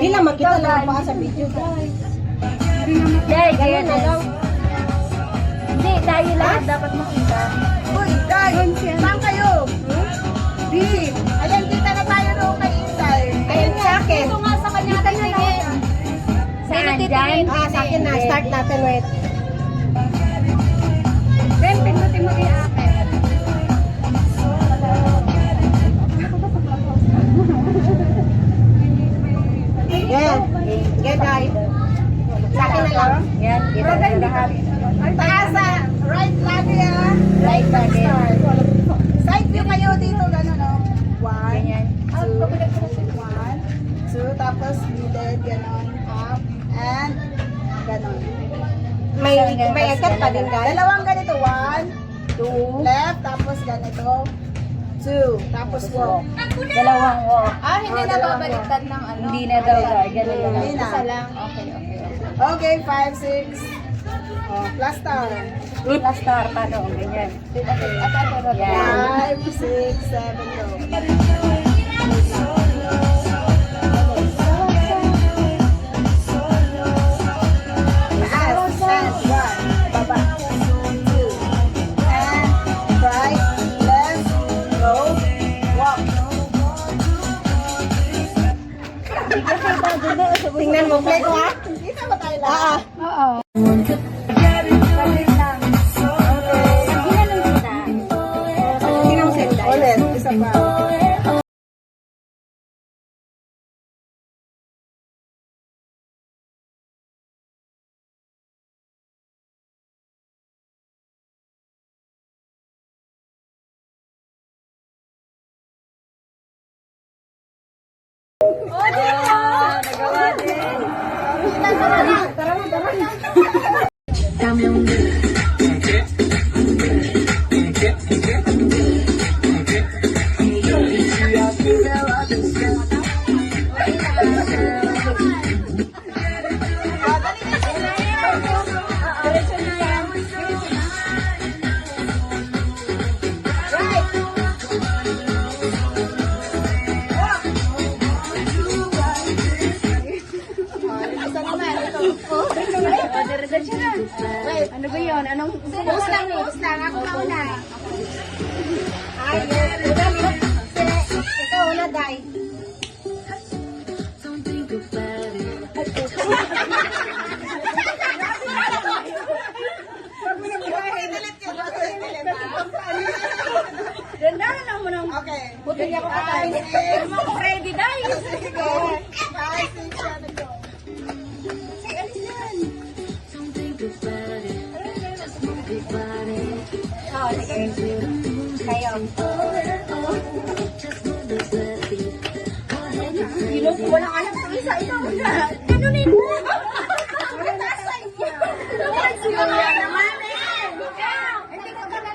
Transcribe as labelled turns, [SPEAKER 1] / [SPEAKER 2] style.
[SPEAKER 1] Hindi lang makita lang pa sa video.
[SPEAKER 2] Dahil, ganyan na lang. Hindi, dahil lang dapat makita.
[SPEAKER 1] Uy, guys, saan kayo? Di. Ayan, kita na tayo doon kay Inday. Ayan sa akin.
[SPEAKER 2] Ito nga sa kanya titingin. Saan dyan?
[SPEAKER 1] Sa akin na. Start natin, wait.
[SPEAKER 2] Ben, pinutin mo din akin.
[SPEAKER 1] Yan. Yan, guys. Sa akin na lang.
[SPEAKER 2] Yan, kita na lahat.
[SPEAKER 1] Taas sa right lagi ah.
[SPEAKER 2] Right lagi.
[SPEAKER 1] Side view kayo dito, gano'n, no? One,
[SPEAKER 2] Ganyan.
[SPEAKER 1] one, two, tapos middle, gano'n, up, and gano'n. May ikat pa din, guys. Dalawang ganito, one, two, left, tapos ganito, two, tapos walk.
[SPEAKER 2] Dalawang walk.
[SPEAKER 1] Hindi na babaliktad ng ano.
[SPEAKER 2] Hindi na daw ganyan na lang.
[SPEAKER 1] Hindi na.
[SPEAKER 2] Isa lang. Okay, okay.
[SPEAKER 1] Okay, 5, 6. Oh, plus star.
[SPEAKER 2] Plus star, paano? Ganyan. Yan.
[SPEAKER 1] 5, 6, 7, go. Taas, and one, baba, two, and right, left, go, walk. Tingnan mo, play ko ha? Hindi na ba tayo lahat?
[SPEAKER 2] Oo.
[SPEAKER 1] Tingnan mo sila. Ulit, isa pa.
[SPEAKER 2] Nagawa din. Ano ba yun? Anong
[SPEAKER 1] Bus lang. Ako mauna. Ay, ikaw una, Day.
[SPEAKER 2] Dandahan lang mo nang
[SPEAKER 1] Okay.
[SPEAKER 2] buti niya ko patay. Hindi mo ako ready, dahil.
[SPEAKER 1] Sige. 5, 6, 7, go.
[SPEAKER 2] Say, ano yan? Oh, sige. Kayo. Ilong ko walang alam sa isa. Ikaw na. Ganunin mo. Wala na sa inyo. Wala naman eh. Hindi ko ka na.